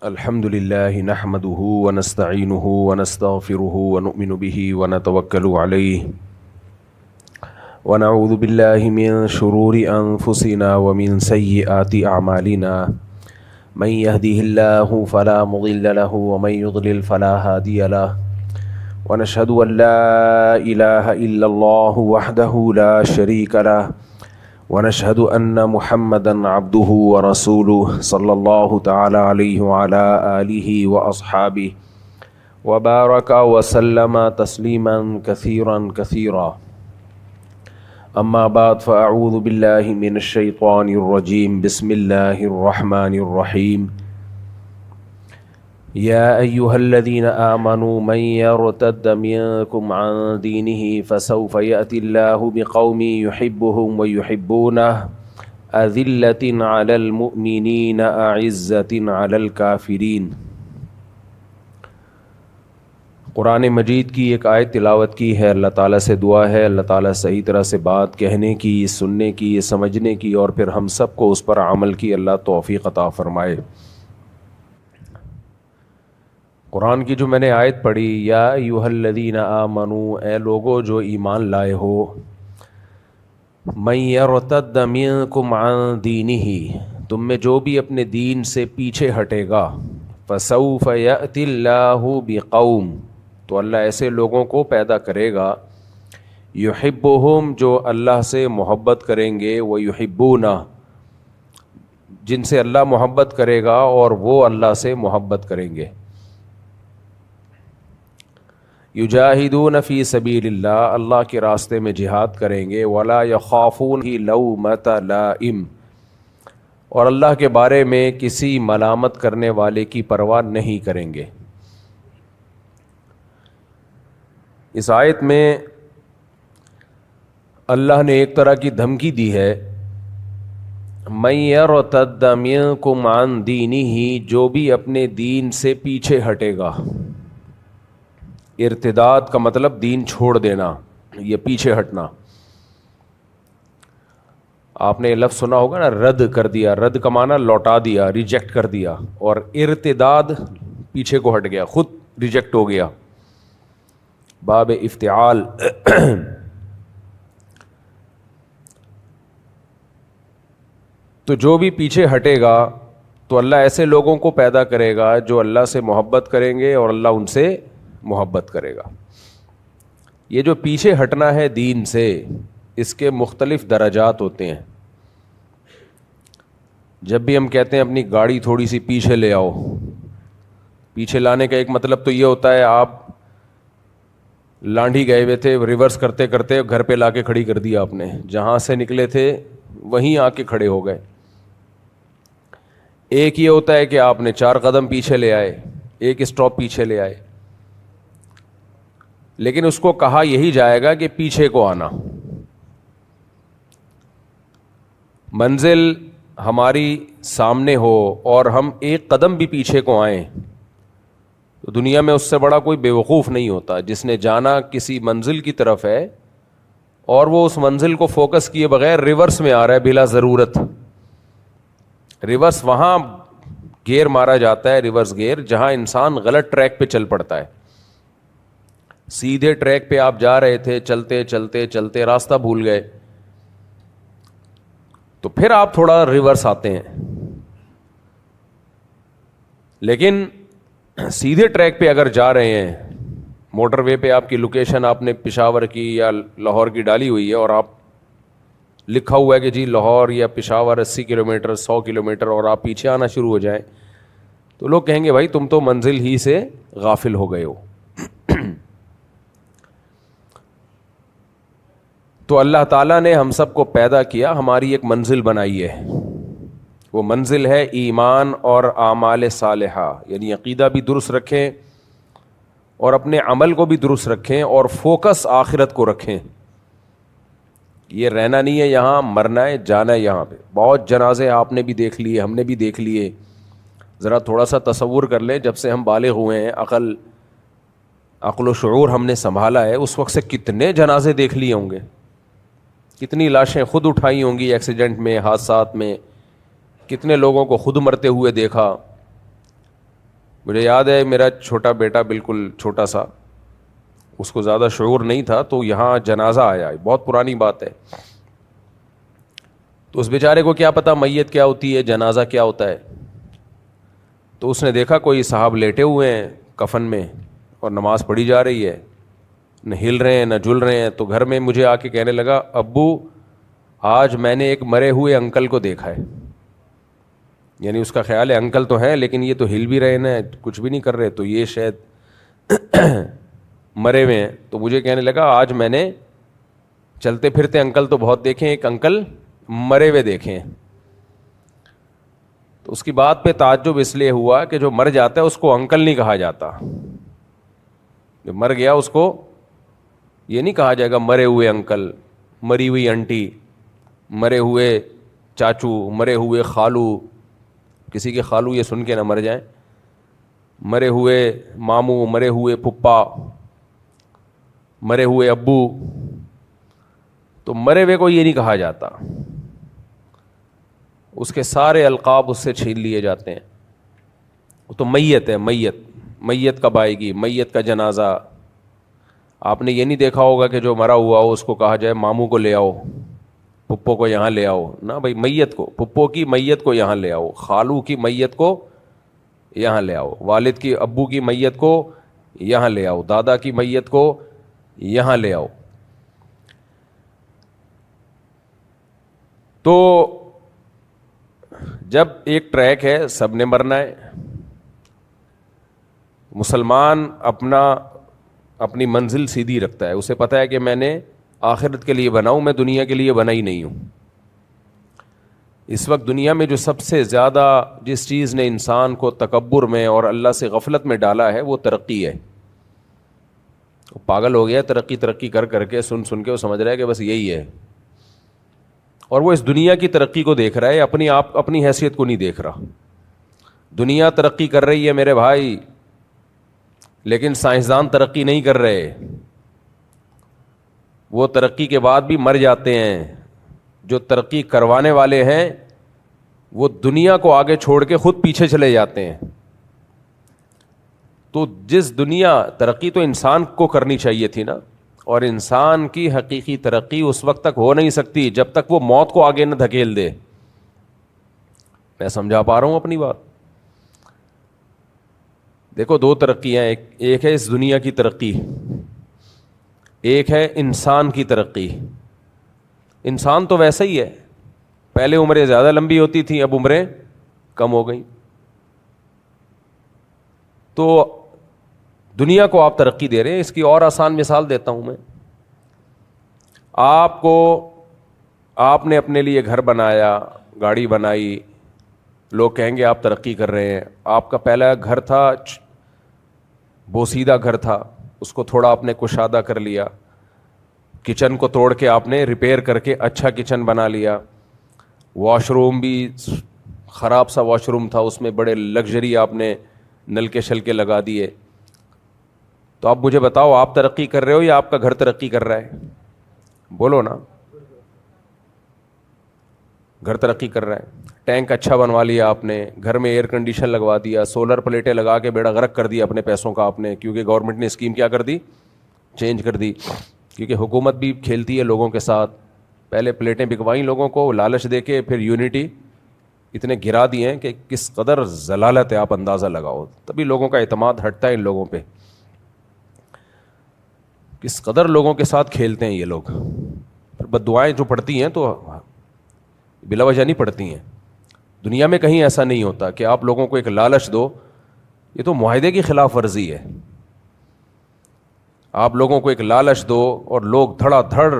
الحمد لله نحمده ونستعينه ونستغفره ونؤمن به ونتوكل عليه ونعوذ بالله من شرور أنفسنا ومن سيئات أعمالنا من يهده الله فلا مضل له ومن يضلل فلا هادي له ونشهد أن لا إله إلا الله وحده لا شريك له ونشهد أن محمدا عبده ورسوله صلى الله تعالى عليه وعلى آله وأصحابه وبارك وسلم تسليما كثيرا كثيرا. أما بعد فأعوذ بالله من الشيطان الرجيم. بسم الله الرحمن الرحيم. يا أيها الذين آمنوا من يرتد منكم عن دينه فسوف يأتي الله بقوم يحبهم ويحبونه أذلة على المؤمنين أعزة على الكافرين. قرآن مجید کی ایک آیت تلاوت کی ہے. اللہ تعالیٰ سے دعا ہے اللہ تعالیٰ صحیح طرح سے بات کہنے کی، سننے کی، سمجھنے کی اور پھر ہم سب کو اس پر عمل کی اللہ توفیق عطا فرمائے. قرآن کی جو میں نے آیت پڑھی، یا ایھا الذین آمنوا، اے لوگو جو ایمان لائے ہو، من یرتد منکم عن دینہ، تم میں جو بھی اپنے دین سے پیچھے ہٹے گا، فسوف یأتی اللہ بقوم، تو اللہ ایسے لوگوں کو پیدا کرے گا، یحبہم، جو اللہ سے محبت کریں گے، ویحبونہ، جن سے اللہ محبت کرے گا اور وہ اللہ سے محبت کریں گے. یجاہدون فی سبیل اللہ، اللہ کے راستے میں جہاد کریں گے، ولا یخافون لومۃ لائم، اور اللہ کے بارے میں کسی ملامت کرنے والے کی پرواہ نہیں کریں گے. اس آیت میں اللہ نے ایک طرح کی دھمکی دی ہے، من یرتد منکم عن دینہ، جو بھی اپنے دین سے پیچھے ہٹے گا. ارتداد کا مطلب دین چھوڑ دینا، یہ پیچھے ہٹنا. آپ نے یہ لفظ سنا ہوگا نا، رد کر دیا. رد کا معنی لوٹا دیا، ریجیکٹ کر دیا، اور ارتداد پیچھے کو ہٹ گیا، خود ریجیکٹ ہو گیا، باب افتعال. تو جو بھی پیچھے ہٹے گا تو اللہ ایسے لوگوں کو پیدا کرے گا جو اللہ سے محبت کریں گے اور اللہ ان سے محبت کرے گا. یہ جو پیچھے ہٹنا ہے دین سے، اس کے مختلف درجات ہوتے ہیں. جب بھی ہم کہتے ہیں اپنی گاڑی تھوڑی سی پیچھے لے آؤ، پیچھے لانے کا ایک مطلب تو یہ ہوتا ہے آپ لانڈھی گئے ہوئے تھے، ریورس کرتے کرتے گھر پہ لا کے کھڑی کر دیا آپ نے، جہاں سے نکلے تھے وہیں آ کے کھڑے ہو گئے. ایک یہ ہوتا ہے کہ آپ نے 4 قدم پیچھے لے آئے، ایک اسٹاپ پیچھے لے آئے، لیکن اس کو کہا یہی جائے گا کہ پیچھے کو آنا. منزل ہماری سامنے ہو اور ہم ایک قدم بھی پیچھے کو آئیں تو دنیا میں اس سے بڑا کوئی بیوقوف نہیں ہوتا جس نے جانا کسی منزل کی طرف ہے اور وہ اس منزل کو فوکس کیے بغیر ریورس میں آ رہا ہے بلا ضرورت. ریورس وہاں گیئر مارا جاتا ہے، ریورس گیئر، جہاں انسان غلط ٹریک پہ چل پڑتا ہے. سیدھے ٹریک پہ آپ جا رہے تھے، چلتے چلتے چلتے راستہ بھول گئے تو پھر آپ تھوڑا ریورس آتے ہیں. لیکن سیدھے ٹریک پہ اگر جا رہے ہیں، موٹر وے پہ آپ کی لوکیشن آپ نے پشاور کی یا لاہور کی ڈالی ہوئی ہے اور آپ لکھا ہوا ہے کہ جی لاہور یا پشاور 80 کلومیٹر 100 کلومیٹر، اور آپ پیچھے آنا شروع ہو جائیں تو لوگ کہیں گے بھائی تم تو منزل ہی سے غافل ہو گئے ہو. تو اللہ تعالیٰ نے ہم سب کو پیدا کیا، ہماری ایک منزل بنائی ہے. وہ منزل ہے ایمان اور اعمال صالحہ، یعنی عقیدہ بھی درست رکھیں اور اپنے عمل کو بھی درست رکھیں اور فوکس آخرت کو رکھیں. یہ رہنا نہیں ہے یہاں، مرنا ہے، جانا ہے یہاں پہ. بہت جنازے آپ نے بھی دیکھ لیے، ہم نے بھی دیکھ لیے. ذرا تھوڑا سا تصور کر لیں، جب سے ہم بالغ ہوئے ہیں، عقل و شعور ہم نے سنبھالا ہے، اس وقت سے کتنے جنازے دیکھ لیے ہوں گے، کتنی لاشیں خود اٹھائی ہوں گی ایکسیڈنٹ میں، حادثات میں، کتنے لوگوں کو خود مرتے ہوئے دیکھا. مجھے یاد ہے میرا چھوٹا بیٹا بالکل چھوٹا سا, اس کو زیادہ شعور نہیں تھا, تو یہاں جنازہ آیا, بہت پرانی بات ہے. تو اس بیچارے کو کیا پتا میت کیا ہوتی ہے, جنازہ کیا ہوتا ہے. تو اس نے دیکھا کوئی صاحب لیٹے ہوئے ہیں کفن میں اور نماز پڑھی جا رہی ہے, نہ ہل رہے ہیں نہ جل رہے ہیں. تو گھر میں مجھے آ کے کہنے لگا, ابو آج میں نے ایک مرے ہوئے انکل کو دیکھا ہے. یعنی اس کا خیال ہے انکل تو ہیں لیکن یہ تو ہل بھی رہے نا, کچھ بھی نہیں کر رہے, تو یہ شاید مرے ہوئے ہیں. تو مجھے کہنے لگا آج میں نے چلتے پھرتے انکل تو بہت دیکھے, ایک انکل مرے ہوئے دیکھے ہیں. تو اس کی بات پہ تعجب اس لیے ہوا کہ جو مر جاتا ہے اس کو انکل نہیں کہا جاتا. جو مر گیا اس کو یہ نہیں کہا جائے گا مرے ہوئے انکل, مری ہوئی انٹی, مرے ہوئے چاچو, مرے ہوئے خالو. کسی کے خالو یہ سن کے نہ مر جائیں. مرے ہوئے ماموں, مرے ہوئے پھپھا, مرے ہوئے ابو. تو مرے ہوئے کو یہ نہیں کہا جاتا, اس کے سارے القاب اس سے چھین لیے جاتے ہیں. تو میت ہے, میت کب آئے گی, میت کا جنازہ. آپ نے یہ نہیں دیکھا ہوگا کہ جو مرا ہوا ہو اس کو کہا جائے ماموں کو لے آؤ, پھپھو کو یہاں لے آؤ. نا بھائی, میت کو, پھپھو کی میت کو یہاں لے آؤ, خالو کی میت کو یہاں لے آؤ, والد کی ابو کی میت کو یہاں لے آؤ, دادا کی میت کو یہاں لے آؤ. تو جب ایک ٹریک ہے, سب نے مرنا ہے. مسلمان اپنی منزل سیدھی رکھتا ہے, اسے پتہ ہے کہ میں نے آخرت کے لیے بنا ہوں, میں دنیا کے لیے بنا ہی نہیں ہوں. اس وقت دنیا میں جو سب سے زیادہ جس چیز نے انسان کو تکبر میں اور اللہ سے غفلت میں ڈالا ہے وہ ترقی ہے. وہ پاگل ہو گیا ترقی کر کر کے, سن کے وہ سمجھ رہا ہے کہ بس یہی ہے. اور وہ اس دنیا کی ترقی کو دیکھ رہا ہے, اپنی حیثیت کو نہیں دیکھ رہا. دنیا ترقی کر رہی ہے میرے بھائی, لیکن سائنسدان ترقی نہیں کر رہے. وہ ترقی کے بعد بھی مر جاتے ہیں. جو ترقی کروانے والے ہیں وہ دنیا کو آگے چھوڑ کے خود پیچھے چلے جاتے ہیں. تو جس دنیا ترقی تو انسان کو کرنی چاہیے تھی نا, اور انسان کی حقیقی ترقی اس وقت تک ہو نہیں سکتی جب تک وہ موت کو آگے نہ دھکیل دے. میں سمجھا پا رہا ہوں اپنی بات؟ دیکھو, دو ترقیاں, ایک ہے اس دنیا کی ترقی, ایک ہے انسان کی ترقی. انسان تو ویسا ہی ہے, پہلے عمریں زیادہ لمبی ہوتی تھیں, اب عمریں کم ہو گئیں. تو دنیا کو آپ ترقی دے رہے ہیں. اس کی اور آسان مثال دیتا ہوں میں. آپ نے اپنے لیے گھر بنایا, گاڑی بنائی, لوگ کہیں گے آپ ترقی کر رہے ہیں. آپ کا پہلا گھر تھا, بوسیدہ گھر تھا, اس کو تھوڑا آپ نے کشادہ کر لیا. کچن کو توڑ کے آپ نے ریپیئر کر کے اچھا کچن بنا لیا. واش روم بھی خراب سا واش روم تھا, اس میں بڑے لگژری آپ نے نلکے شلکے لگا دیے. تو آپ مجھے بتاؤ, آپ ترقی کر رہے ہو یا آپ کا گھر ترقی کر رہا ہے؟ بولو نا. گھر ترقی کر رہا ہے. ٹینک اچھا بنوا لیا آپ نے, گھر میں ایئر کنڈیشن لگوا دیا, سولر پلیٹیں لگا کے بیڑا غرق کر دیا اپنے پیسوں کا آپ نے, کیونکہ گورنمنٹ نے اسکیم کیا کر دی, چینج کر دی. کیونکہ حکومت بھی کھیلتی ہے لوگوں کے ساتھ. پہلے پلیٹیں بکوائیں لوگوں کو لالچ دے کے, پھر یونٹی اتنے گرا دیے ہیں کہ کس قدر ضلالت ہے آپ اندازہ لگاؤ. تبھی لوگوں کا اعتماد ہٹتا ہے ان لوگوں پہ. کس قدر لوگوں کے ساتھ کھیلتے ہیں یہ لوگ. بد دعائیں جو پڑتی ہیں تو بلا وجہ نہیں پڑتی ہیں. دنیا میں کہیں ایسا نہیں ہوتا کہ آپ لوگوں کو ایک لالچ دو, یہ تو معاہدے کی خلاف ورزی ہے. آپ لوگوں کو ایک لالچ دو اور لوگ دھڑا دھڑ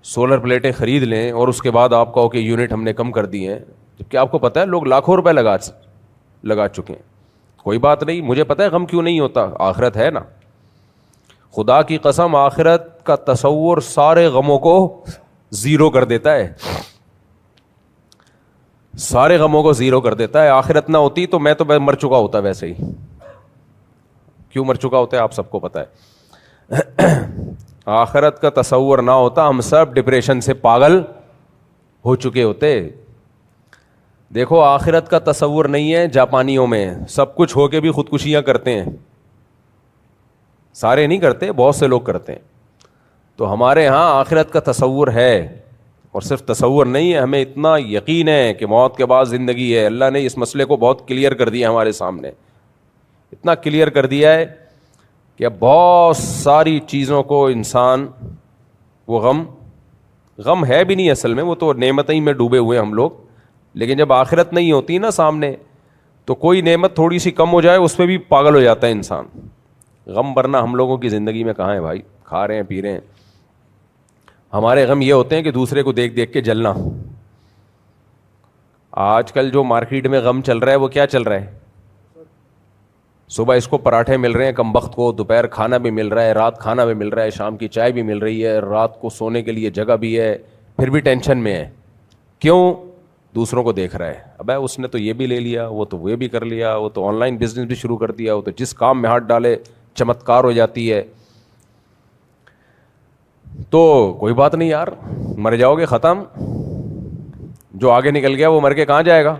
سولر پلیٹیں خرید لیں, اور اس کے بعد آپ کہو کہ یونٹ ہم نے کم کر دی ہیں, جبکہ آپ کو پتہ ہے لوگ لاکھوں روپے لگا چکے ہیں. کوئی بات نہیں, مجھے پتہ ہے غم کیوں نہیں ہوتا, آخرت ہے نا. خدا کی قسم, آخرت کا تصور سارے غموں کو زیرو کر دیتا ہے, سارے غموں کو زیرو کر دیتا ہے. آخرت نہ ہوتی تو میں مر چکا ہوتا ویسے ہی. کیوں مر چکا ہوتا ہے آپ سب کو پتہ ہے. آخرت کا تصور نہ ہوتا, ہم سب ڈپریشن سے پاگل ہو چکے ہوتے. دیکھو آخرت کا تصور نہیں ہے جاپانیوں میں، سب کچھ ہو کے بھی خودکشیاں کرتے ہیں، سارے نہیں کرتے، بہت سے لوگ کرتے ہیں. تو ہمارے ہاں آخرت کا تصور ہے، اور صرف تصور نہیں ہے، ہمیں اتنا یقین ہے کہ موت کے بعد زندگی ہے. اللہ نے اس مسئلے کو بہت کلیئر کر دیا ہمارے سامنے، اتنا کلیئر کر دیا ہے کہ اب بہت ساری چیزوں کو انسان، وہ غم ہے بھی نہیں اصل میں، وہ تو نعمتیں ہی میں ڈوبے ہوئے ہم لوگ. لیکن جب آخرت نہیں ہوتی نا سامنے، تو کوئی نعمت تھوڑی سی کم ہو جائے اس پہ بھی پاگل ہو جاتا ہے انسان. غم ورنہ ہم لوگوں کی زندگی میں کہاں ہے بھائی، کھا رہے ہیں پی رہے ہیں. ہمارے غم یہ ہوتے ہیں کہ دوسرے کو دیکھ دیکھ کے جلنا. آج کل جو مارکیٹ میں غم چل رہا ہے وہ کیا چل رہا ہے؟ صبح اس کو پراٹھے مل رہے ہیں کم وقت کو، دوپہر کھانا بھی مل رہا ہے، رات کھانا بھی مل رہا ہے، شام کی چائے بھی مل رہی ہے، رات کو سونے کے لیے جگہ بھی ہے، پھر بھی ٹینشن میں ہے. کیوں؟ دوسروں کو دیکھ رہا ہے، ابے اس نے تو یہ بھی لے لیا، وہ تو وہ بھی کر لیا، وہ تو آن لائن بزنس بھی شروع کر دیا، وہ تو جس کام میں ہاتھ ڈالے چمتکار ہو جاتی ہے. تو کوئی بات نہیں یار، مر جاؤ گے ختم، جو آگے نکل گیا وہ مر کے کہاں جائے گا.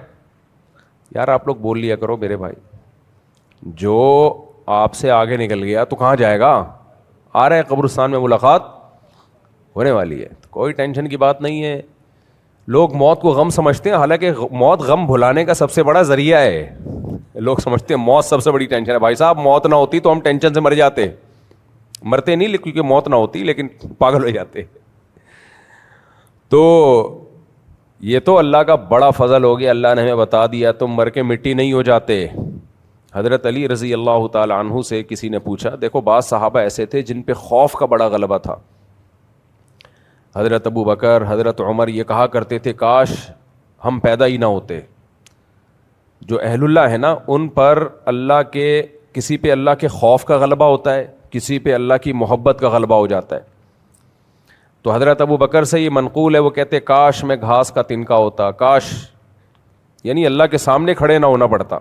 یار آپ لوگ بول لیا کرو میرے بھائی، جو آپ سے آگے نکل گیا تو کہاں جائے گا؟ آ رہے ہیں قبرستان میں ملاقات ہونے والی ہے، کوئی ٹینشن کی بات نہیں ہے. لوگ موت کو غم سمجھتے ہیں، حالانکہ موت غم بھلانے کا سب سے بڑا ذریعہ ہے. لوگ سمجھتے ہیں موت سب سے بڑی ٹینشن ہے. بھائی صاحب موت نہ ہوتی تو ہم ٹینشن سے مر جاتے، مرتے نہیں کیونکہ موت نہ ہوتی، لیکن پاگل ہو جاتے. تو یہ تو اللہ کا بڑا فضل ہو گیا، اللہ نے ہمیں بتا دیا تم مر کے مٹی نہیں ہو جاتے. حضرت علی رضی اللہ تعالی عنہ سے کسی نے پوچھا، دیکھو بعض صحابہ ایسے تھے جن پہ خوف کا بڑا غلبہ تھا. حضرت ابو بکر، حضرت عمر یہ کہا کرتے تھے کاش ہم پیدا ہی نہ ہوتے. جو اہل اللہ ہے نا ان پر اللہ کے، کسی پہ اللہ کے خوف کا غلبہ ہوتا ہے، کسی پہ اللہ کی محبت کا غلبہ ہو جاتا ہے. تو حضرت ابو بکر سے یہ منقول ہے، وہ کہتے کاش میں گھاس کا تنکا ہوتا، کاش، یعنی اللہ کے سامنے کھڑے نہ ہونا پڑتا.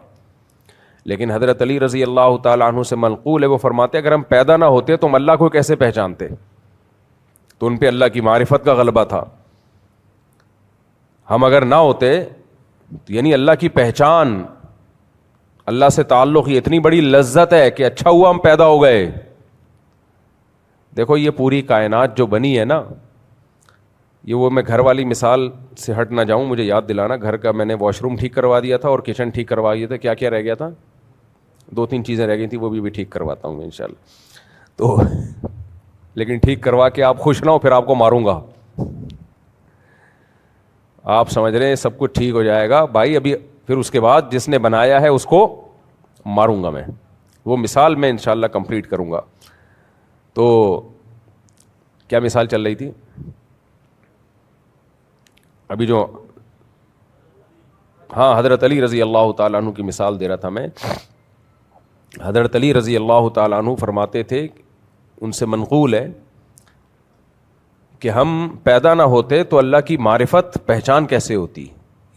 لیکن حضرت علی رضی اللہ تعالیٰ عنہ سے منقول ہے، وہ فرماتے اگر ہم پیدا نہ ہوتے تو ہم اللہ کو کیسے پہچانتے. تو ان پہ اللہ کی معرفت کا غلبہ تھا. ہم اگر نہ ہوتے، یعنی اللہ کی پہچان، اللہ سے تعلق، یہ اتنی بڑی لذت ہے کہ اچھا ہوا ہم پیدا ہو گئے. دیکھو یہ پوری کائنات جو بنی ہے نا، یہ وہ میں گھر والی مثال سے ہٹ نہ جاؤں، مجھے یاد دلانا. گھر کا میں نے واش روم ٹھیک کروا دیا تھا اور کچن ٹھیک کروا دیا تھا. کیا کیا رہ گیا تھا؟ 2-3 چیزیں رہ گئی تھیں، وہ بھی ٹھیک کرواتا ہوں میں انشاءاللہ. تو لیکن ٹھیک کروا کے آپ خوش نہ ہو پھر آپ کو ماروں گا. آپ سمجھ رہے ہیں سب کچھ ٹھیک ہو جائے گا بھائی، ابھی پھر اس کے بعد جس نے بنایا ہے اس کو ماروں گا میں. وہ مثال میں انشاءاللہ کمپلیٹ کروں گا. تو کیا مثال چل رہی تھی ابھی جو؟ ہاں حضرت علی رضی اللہ تعالیٰ عنہ کی مثال دے رہا تھا میں. حضرت علی رضی اللہ تعالیٰ عنہ فرماتے تھے، ان سے منقول ہے کہ ہم پیدا نہ ہوتے تو اللہ کی معرفت، پہچان کیسے ہوتی.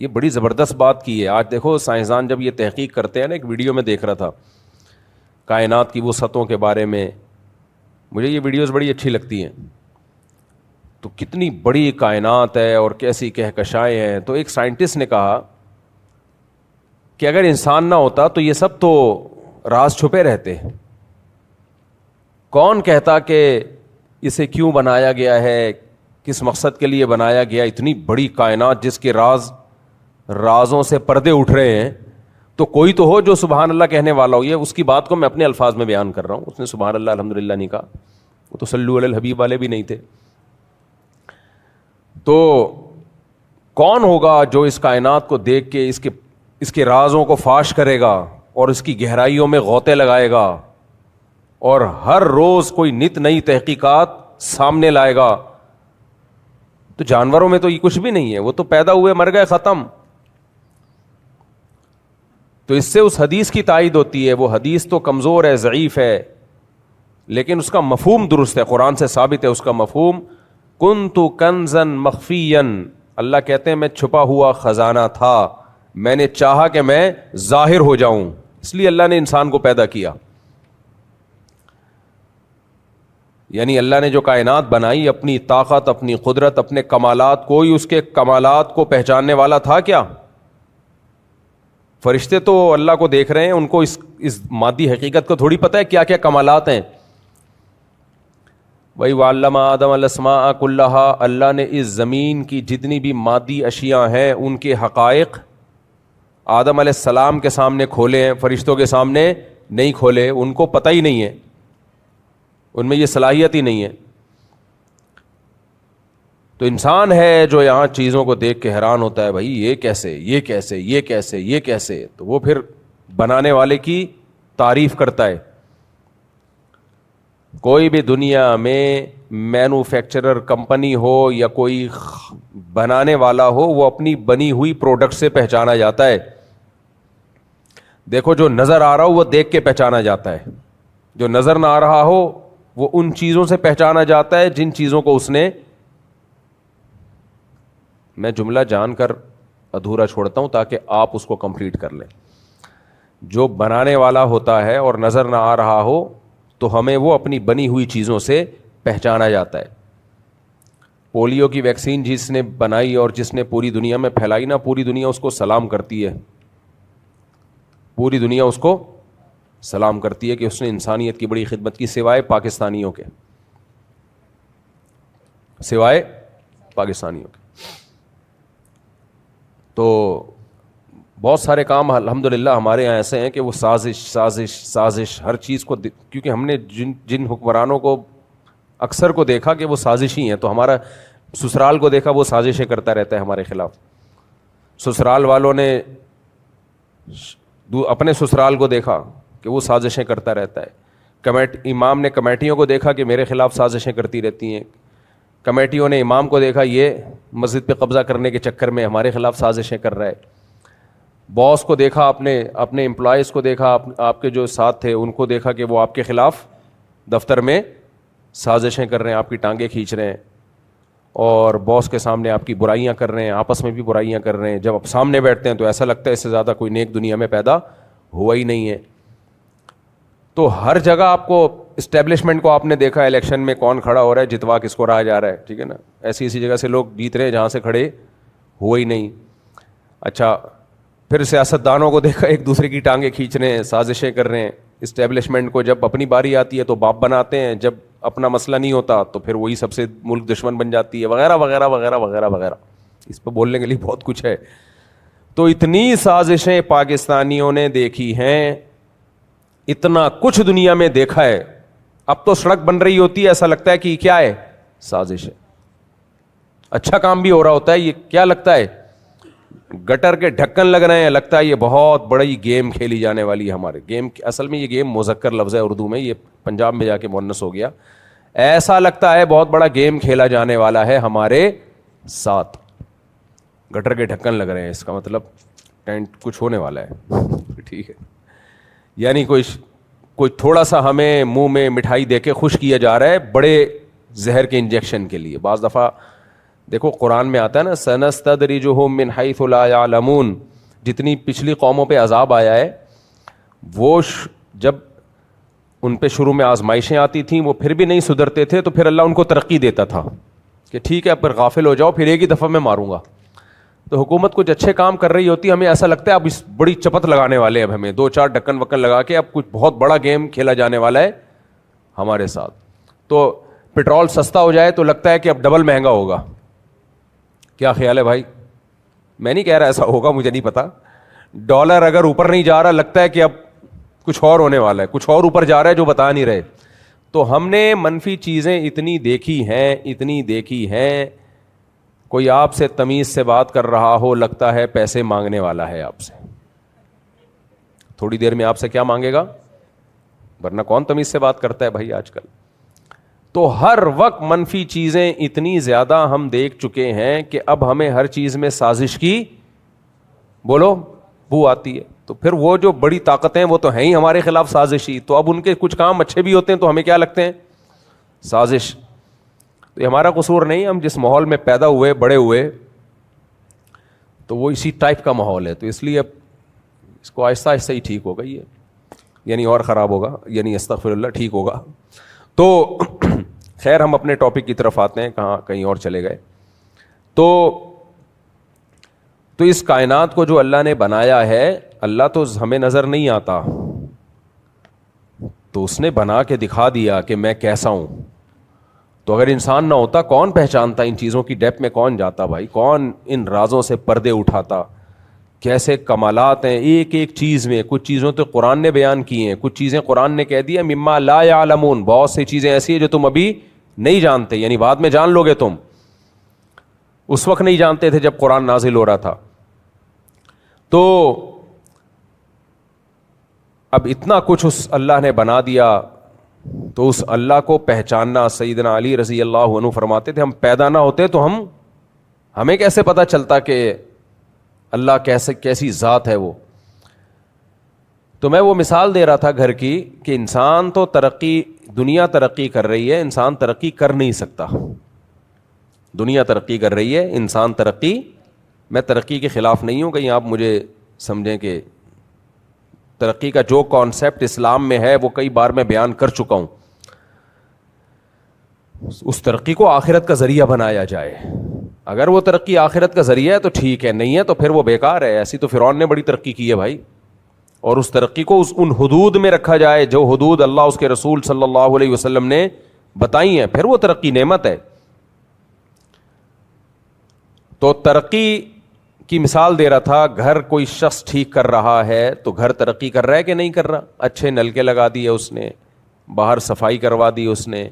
یہ بڑی زبردست بات کی ہے. آج دیکھو سائنسدان جب یہ تحقیق کرتے ہیں نا، ایک ویڈیو میں دیکھ رہا تھا کائنات کی وسعتوں کے بارے میں، مجھے یہ ویڈیوز بڑی اچھی لگتی ہیں. تو کتنی بڑی کائنات ہے اور کیسی کہکشائیں ہیں. تو ایک سائنٹسٹ نے کہا کہ اگر انسان نہ ہوتا تو یہ سب تو راز چھپے رہتے. کون کہتا کہ اسے کیوں بنایا گیا ہے، کس مقصد کے لیے بنایا گیا. اتنی بڑی کائنات جس کے رازوں سے پردے اٹھ رہے ہیں، تو کوئی تو ہو جو سبحان اللہ کہنے والا ہو. یہ اس کی بات کو میں اپنے الفاظ میں بیان کر رہا ہوں. اس نے سبحان اللہ الحمدللہ نہیں کہا، وہ تو صلو علی الحبیب والے بھی نہیں تھے. تو کون ہوگا جو اس کائنات کو دیکھ کے اس کے رازوں کو فاش کرے گا اور اس کی گہرائیوں میں غوطے لگائے گا اور ہر روز کوئی نت نئی تحقیقات سامنے لائے گا. تو جانوروں میں تو یہ کچھ بھی نہیں ہے، وہ تو پیدا ہوئے مر گئے ختم. تو اس سے اس حدیث کی تائید ہوتی ہے. وہ حدیث تو کمزور ہے، ضعیف ہے، لیکن اس کا مفہوم درست ہے، قرآن سے ثابت ہے اس کا مفہوم. کنت کنزا مخفیا، اللہ کہتے ہیں میں چھپا ہوا خزانہ تھا، میں نے چاہا کہ میں ظاہر ہو جاؤں، اس لیے اللہ نے انسان کو پیدا کیا. یعنی اللہ نے جو کائنات بنائی، اپنی طاقت، اپنی قدرت، اپنے کمالات، کوئی اس کے کمالات کو پہچاننے والا تھا کیا؟ فرشتے تو اللہ کو دیکھ رہے ہیں, ان کو اس مادی حقیقت کو تھوڑی پتہ ہے کیا کیا کمالات ہیں. بھائی وعلم آدم الاسماء کلھا, اللہ نے اس زمین کی جتنی بھی مادی اشیاء ہیں ان کے حقائق آدم علیہ السلام کے سامنے کھولے ہیں, فرشتوں کے سامنے نہیں کھولے, ان کو پتہ ہی نہیں ہے, ان میں یہ صلاحیت ہی نہیں ہے. تو انسان ہے جو یہاں چیزوں کو دیکھ کے حیران ہوتا ہے, بھائی یہ کیسے, یہ کیسے, یہ کیسے, یہ کیسے, تو وہ پھر بنانے والے کی تعریف کرتا ہے. کوئی بھی دنیا میں مینوفیکچرر کمپنی ہو یا کوئی بنانے والا ہو, وہ اپنی بنی ہوئی پروڈکٹ سے پہچانا جاتا ہے. دیکھو جو نظر آ رہا ہو وہ دیکھ کے پہچانا جاتا ہے, جو نظر نہ آ رہا ہو وہ ان چیزوں سے پہچانا جاتا ہے جن چیزوں کو اس نے. میں جملہ جان کر ادھورا چھوڑتا ہوں تاکہ آپ اس کو کمپلیٹ کر لیں. جو بنانے والا ہوتا ہے اور نظر نہ آ رہا ہو تو ہمیں وہ اپنی بنی ہوئی چیزوں سے پہچانا جاتا ہے. پولیو کی ویکسین جس نے بنائی اور جس نے پوری دنیا میں پھیلائی نا, پوری دنیا اس کو سلام کرتی ہے, پوری دنیا اس کو سلام کرتی ہے کہ اس نے انسانیت کی بڑی خدمت کی, سوائے پاکستانیوں کے, سوائے پاکستانیوں کے. تو بہت سارے کام الحمدللہ ہمارے یہاں ایسے ہیں کہ وہ سازش ہر چیز کو, کیونکہ ہم نے جن حکمرانوں کو اکثر کو دیکھا کہ وہ سازشی ہیں, تو ہمارا سسرال کو دیکھا وہ سازشیں کرتا رہتا ہے ہمارے خلاف. سسرال والوں نے اپنے سسرال کو دیکھا کہ وہ سازشیں کرتا رہتا ہے. امام نے کمیٹیوں کو دیکھا کہ میرے خلاف سازشیں کرتی رہتی ہیں. کمیٹیوں نے امام کو دیکھا یہ مسجد پہ قبضہ کرنے کے چکر میں ہمارے خلاف سازشیں کر رہا ہے. باس کو دیکھا, اپنے امپلائیز کو دیکھا, آپ کے جو ساتھ تھے ان کو دیکھا کہ وہ آپ کے خلاف دفتر میں سازشیں کر رہے ہیں, آپ کی ٹانگیں کھینچ رہے ہیں, اور باس کے سامنے آپ کی برائیاں کر رہے ہیں, آپس میں بھی برائیاں کر رہے ہیں. جب آپ سامنے بیٹھتے ہیں تو ایسا لگتا ہے اس سے زیادہ کوئی نیک دنیا میں پیدا ہوا ہی نہیں ہے. تو ہر جگہ آپ کو اسٹیبلشمنٹ کو آپ نے دیکھا, الیکشن میں کون کھڑا ہو رہا ہے, جتوا کس کو رہا جا رہا ہے, ٹھیک ہے نا. ایسی جگہ سے لوگ جیت رہے ہیں جہاں سے کھڑے ہوا ہی نہیں. اچھا, پھر سیاستدانوں کو دیکھا ایک دوسرے کی ٹانگیں کھینچ رہے ہیں, سازشیں کر رہے ہیں. اسٹیبلشمنٹ کو جب اپنی باری آتی ہے تو باپ بناتے ہیں, جب اپنا مسئلہ نہیں ہوتا تو پھر وہی سب سے ملک دشمن بن جاتی ہے, وغیرہ وغیرہ وغیرہ وغیرہ وغیرہ. اس پہ بولنے کے لیے بہت کچھ ہے. تو اتنی سازشیں پاکستانیوں نے دیکھی ہیں, اتنا کچھ دنیا میں دیکھا ہے. اب تو سڑک بن رہی ہوتی ہے, ایسا لگتا ہے کہ کیا ہے, سازش ہے. اچھا کام بھی ہو رہا ہوتا ہے, یہ کیا لگتا ہے, گٹر کے ڈھکن لگ رہے ہیں, لگتا ہے یہ بہت بڑی گیم کھیلی جانے والی ہے. ہمارے گیم اصل میں یہ گیم مذکر لفظ ہے اردو میں, یہ پنجاب میں جا کے مؤنث ہو گیا. ایسا لگتا ہے بہت بڑا گیم کھیلا جانے والا ہے ہمارے ساتھ. گٹر کے ڈھکن لگ رہے ہیں, اس کا مطلب ٹینٹ کچھ ہونے والا ہے, ٹھیک ہے. یعنی کوئی تھوڑا سا ہمیں منہ میں مٹھائی دے کے خوش کیا جا رہا ہے بڑے زہر کے انجیکشن کے لیے. بعض دفعہ دیکھو قرآن میں آتا ہے نا, سنستدرجہم من حیث لا یعلمون. جتنی پچھلی قوموں پہ عذاب آیا ہے وہ جب ان پہ شروع میں آزمائشیں آتی تھیں وہ پھر بھی نہیں سدھرتے تھے, تو پھر اللہ ان کو ترقی دیتا تھا کہ ٹھیک ہے اب پھر غافل ہو جاؤ, پھر ایک ہی دفعہ میں ماروں گا. تو حکومت کچھ اچھے کام کر رہی ہوتی ہے, ہمیں ایسا لگتا ہے اب اس بڑی چپت لگانے والے, اب ہمیں 2-4 ڈھکن وکن لگا کے اب کچھ بہت بڑا گیم کھیلا جانے والا ہے ہمارے ساتھ. تو پیٹرول سستا ہو جائے تو لگتا ہے کہ اب ڈبل مہنگا ہوگا. کیا خیال ہے بھائی؟ میں نہیں کہہ رہا ایسا ہوگا, مجھے نہیں پتا. ڈالر اگر اوپر نہیں جا رہا, لگتا ہے کہ اب کچھ اور ہونے والا ہے, کچھ اور اوپر جا رہا ہے جو بتا نہیں رہے. تو ہم نے منفی چیزیں اتنی دیکھی ہیں. کوئی آپ سے تمیز سے بات کر رہا ہو, لگتا ہے پیسے مانگنے والا ہے آپ سے, تھوڑی دیر میں آپ سے کیا مانگے گا, ورنہ کون تمیز سے بات کرتا ہے بھائی آج کل. تو ہر وقت منفی چیزیں اتنی زیادہ ہم دیکھ چکے ہیں کہ اب ہمیں ہر چیز میں سازش کی بولو بو آتی ہے. تو پھر وہ جو بڑی طاقتیں وہ تو ہیں ہی ہمارے خلاف سازشی, تو اب ان کے کچھ کام اچھے بھی ہوتے ہیں تو ہمیں کیا لگتے ہیں, سازش. تو یہ ہمارا قصور نہیں, ہم جس ماحول میں پیدا ہوئے بڑے ہوئے تو وہ اسی ٹائپ کا ماحول ہے. تو اس لیے اب اس کو آہستہ آہستہ ہی ٹھیک ہوگا, یہ یعنی اور خراب ہوگا, یعنی استغفر اللہ, ٹھیک ہوگا. تو خیر ہم اپنے ٹاپک کی طرف آتے ہیں, کہیں اور چلے گئے. تو تو اس کائنات کو جو اللہ نے بنایا ہے، اللہ تو ہمیں نظر نہیں آتا، تو اس نے بنا کے دکھا دیا کہ میں کیسا ہوں. تو اگر انسان نہ ہوتا کون پہچانتا ان چیزوں کی ڈیپ میں، کون جاتا بھائی، کون ان رازوں سے پردے اٹھاتا. کیسے کمالات ہیں ایک ایک چیز میں. کچھ چیزوں تو قرآن نے بیان کی ہیں، کچھ چیزیں قرآن نے کہہ دیا مما لا یعلمون. بہت سی چیزیں ایسی ہیں جو تم ابھی نہیں جانتے، یعنی بعد میں جان لو گے تم، اس وقت نہیں جانتے تھے جب قرآن نازل ہو رہا تھا. تو اب اتنا کچھ اس اللہ نے بنا دیا، تو اس اللہ کو پہچاننا. سیدنا علی رضی اللہ عنہ فرماتے تھے ہم پیدا نہ ہوتے تو ہمیں کیسے پتہ چلتا کہ اللہ کیسی ذات ہے وہ. تو میں وہ مثال دے رہا تھا گھر کی کہ انسان تو دنیا ترقی کر رہی ہے، انسان ترقی کر نہیں سکتا. دنیا ترقی کر رہی ہے، انسان میں ترقی کے خلاف نہیں ہوں، کہیں آپ مجھے سمجھیں کہ ترقی کا جو کانسیپٹ اسلام میں ہے وہ کئی بار میں بیان کر چکا ہوں. اس ترقی کو آخرت کا ذریعہ بنایا جائے. اگر وہ ترقی آخرت کا ذریعہ ہے تو ٹھیک ہے، نہیں ہے تو پھر وہ بیکار ہے. ایسی تو فرعون نے بڑی ترقی کی ہے بھائی. اور اس ترقی کو ان حدود میں رکھا جائے جو حدود اللہ اس کے رسول صلی اللہ علیہ وسلم نے بتائی ہیں، پھر وہ ترقی نعمت ہے. تو ترقی کی مثال دے رہا تھا. گھر کوئی شخص ٹھیک کر رہا ہے تو گھر ترقی کر رہا ہے کہ نہیں کر رہا. اچھے نلکے لگا دیے اس نے، باہر صفائی کروا دی اس نے،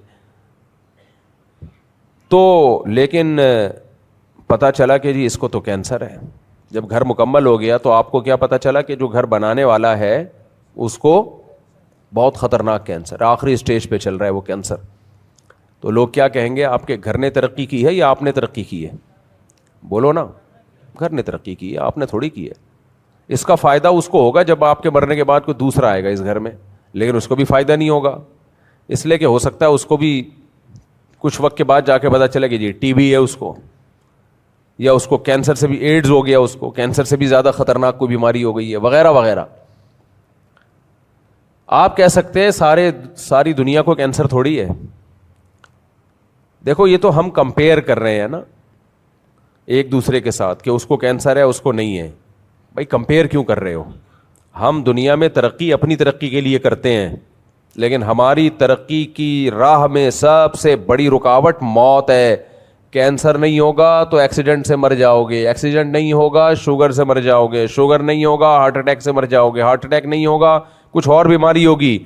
تو لیکن پتہ چلا کہ جی اس کو تو کینسر ہے. جب گھر مکمل ہو گیا تو آپ کو کیا پتہ چلا کہ جو گھر بنانے والا ہے اس کو بہت خطرناک کینسر، آخری اسٹیج پہ چل رہا ہے وہ کینسر. تو لوگ کیا کہیں گے، آپ کے گھر نے ترقی کی ہے یا آپ نے ترقی کی ہے؟ بولو نا. گھر نے ترقی کی ہے، آپ نے تھوڑی کی ہے. اس کا فائدہ اس کو ہوگا جب آپ کے مرنے کے بعد کوئی دوسرا آئے گا اس گھر میں، لیکن اس کو بھی فائدہ نہیں ہوگا. اس لیے کہ ہو سکتا ہے اس کو بھی کچھ وقت کے بعد جا کے پتہ چلے کہ جی ٹی بی ہے اس کو، یا اس کو کینسر سے بھی ایڈز ہو گیا، اس کو کینسر سے بھی زیادہ خطرناک کوئی بیماری ہو گئی ہے، وغیرہ وغیرہ. آپ کہہ سکتے ہیں ساری دنیا کو کینسر تھوڑی ہے. دیکھو یہ تو ہم کمپیئر کر رہے ہیں نا ایک دوسرے کے ساتھ کہ اس کو کینسر ہے اس کو نہیں ہے. بھائی کمپیئر کیوں کر رہے ہو؟ ہم دنیا میں ترقی اپنی ترقی کے لیے کرتے ہیں، لیکن ہماری ترقی کی راہ میں سب سے بڑی رکاوٹ موت ہے. کینسر نہیں ہوگا تو ایکسیڈنٹ سے مر جاؤ گے، ایکسیڈنٹ نہیں ہوگا شوگر سے مر جاؤ گے، شوگر نہیں ہوگا ہارٹ اٹیک سے مر جاؤ گے، ہارٹ اٹیک نہیں ہوگا کچھ اور بیماری ہوگی،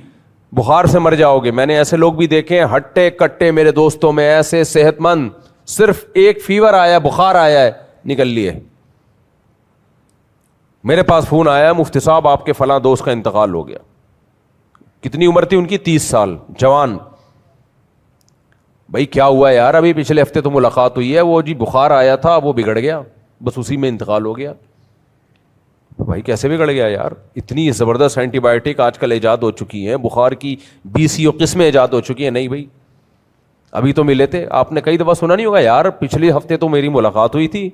بخار سے مر جاؤ گے. میں نے ایسے لوگ بھی دیکھے ہیں ہٹے کٹے میرے دوستوں میں، ایسے صحت مند، صرف ایک فیور آیا، بخار آیا ہے، نکل لیے. میرے پاس فون آیا مفتی صاحب آپ کے فلاں دوست کا انتقال ہو گیا. کتنی عمر تھی ان کی؟ 30 سال، جوان. بھائی کیا ہوا یار؟ ابھی پچھلے ہفتے تو ملاقات ہوئی ہے، وہ جی بخار آیا تھا وہ بگڑ گیا، بس اسی میں انتقال ہو گیا. بھائی کیسے بگڑ گیا یار؟ اتنی زبردست اینٹی بائیوٹک آج کل ایجاد ہو چکی ہیں، بخار کی 20 قسمیں ایجاد ہو چکی ہیں. نہیں بھائی ابھی تو ملے تھے. آپ نے کئی دفعہ سنا نہیں ہوگا یار پچھلے ہفتے تو میری ملاقات ہوئی تھی.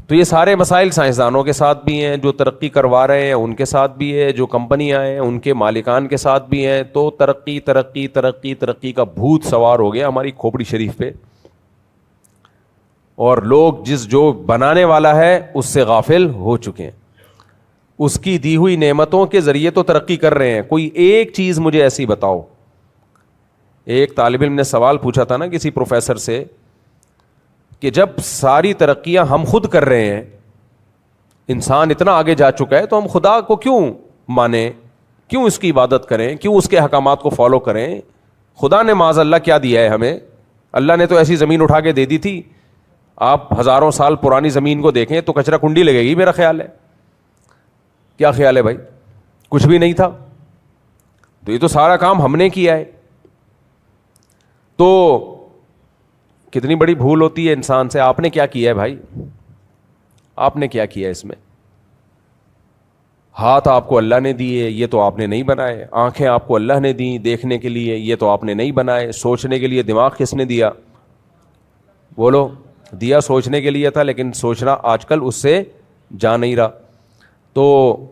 تو یہ سارے مسائل سائنسدانوں کے ساتھ بھی ہیں، جو ترقی کروا رہے ہیں ان کے ساتھ بھی ہے، جو کمپنیاں ہیں ان کے مالکان کے ساتھ بھی ہیں. تو ترقی ترقی ترقی ترقی کا بھوت سوار ہو گیا ہماری کھوپڑی شریف پہ، اور لوگ جو بنانے والا ہے اس سے غافل ہو چکے ہیں. اس کی دی ہوئی نعمتوں کے ذریعے تو ترقی کر رہے ہیں. کوئی ایک چیز مجھے ایسی بتاؤ. ایک طالب علم نے سوال پوچھا تھا نا کسی پروفیسر سے کہ جب ساری ترقیاں ہم خود کر رہے ہیں، انسان اتنا آگے جا چکا ہے تو ہم خدا کو کیوں مانیں، کیوں اس کی عبادت کریں، کیوں اس کے احکامات کو فالو کریں؟ خدا نے معاذ اللہ کیا دیا ہے ہمیں؟ اللہ نے تو ایسی زمین اٹھا کے دے دی تھی. آپ ہزاروں سال پرانی زمین کو دیکھیں تو کچرا کنڈی لگے گی میرا خیال ہے. کیا خیال ہے بھائی؟ کچھ بھی نہیں تھا. تو یہ تو سارا کام ہم نے کیا ہے. تو کتنی بڑی بھول ہوتی ہے انسان سے. آپ نے کیا کیا ہے بھائی؟ آپ نے کیا کیا اس میں؟ ہاتھ آپ کو اللہ نے دیے، یہ تو آپ نے نہیں بنائے. آنکھیں آپ کو اللہ نے دیں دیکھنے کے لیے، یہ تو آپ نے نہیں بنائے. سوچنے کے لیے دماغ کس نے دیا؟ بولو. دیا سوچنے کے لیے تھا، لیکن سوچنا آج کل اس سے جا نہیں رہا. تو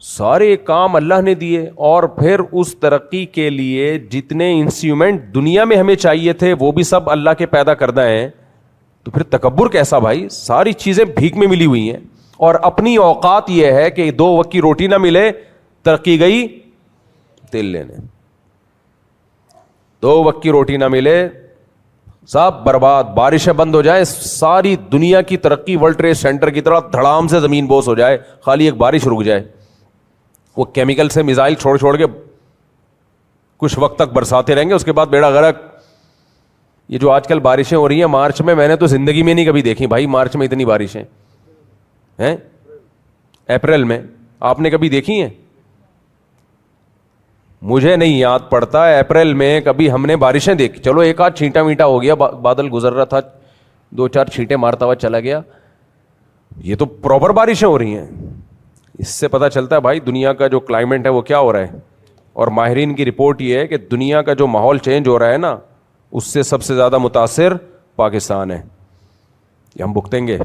سارے کام اللہ نے دیے، اور پھر اس ترقی کے لیے جتنے انسٹرومنٹ دنیا میں ہمیں چاہیے تھے وہ بھی سب اللہ کے پیدا کردہ ہیں. تو پھر تکبر کیسا بھائی؟ ساری چیزیں بھیک میں ملی ہوئی ہیں، اور اپنی اوقات یہ ہے کہ 2 وقت کی روٹی نہ ملے، ترقی گئی تیل لینے، 2 وقت کی روٹی نہ ملے سب برباد، بارشیں بند ہو جائیں، ساری دنیا کی ترقی ورلڈ ٹریڈ سینٹر کی طرح دھڑام سے زمین بوس ہو جائے، خالی ایک بارش رک جائے، وہ کیمیکل سے میزائل چھوڑ چھوڑ کے کچھ وقت تک برساتے رہیں گے، اس کے بعد بیڑا غرق۔ یہ جو آج کل بارشیں ہو رہی ہیں مارچ میں نے تو زندگی میں نہیں کبھی دیکھی بھائی، مارچ میں اتنی بارشیں ہیں، اپریل میں آپ نے کبھی دیکھی ہیں؟ مجھے نہیں یاد پڑتا اپریل میں کبھی ہم نے بارشیں دیکھی، چلو ایک آدھ چھینٹا میٹا ہو گیا، بادل گزر رہا تھا 2-4 چھینٹے مارتا ہوا چلا گیا، یہ تو پراپر بارشیں ہو رہی ہیں۔ اس سے پتہ چلتا ہے بھائی دنیا کا جو کلائمیٹ ہے وہ کیا ہو رہا ہے، اور ماہرین کی رپورٹ یہ ہے کہ دنیا کا جو ماحول چینج ہو رہا ہے نا، اس سے سب سے زیادہ متاثر پاکستان ہے، یہ ہم بھگتیں گے۔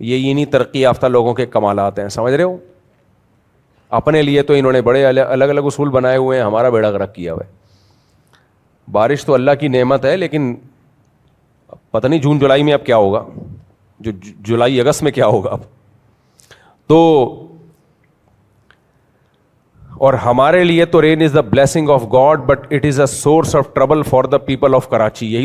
یہ انہی ترقی یافتہ لوگوں کے کمالات ہیں، سمجھ رہے ہو؟ اپنے لیے تو انہوں نے بڑے الگ الگ اصول بنائے ہوئے ہیں، ہمارا بیڑا غرق کیا ہوا ہے۔ بارش تو اللہ کی نعمت ہے، لیکن پتہ نہیں جون جولائی میں اب کیا ہوگا، جو جولائی اگست میں کیا ہوگا اب تو۔ اور ہمارے لیے تو rain is the blessing of God but it is a source of trouble for the people of Karachi, یہی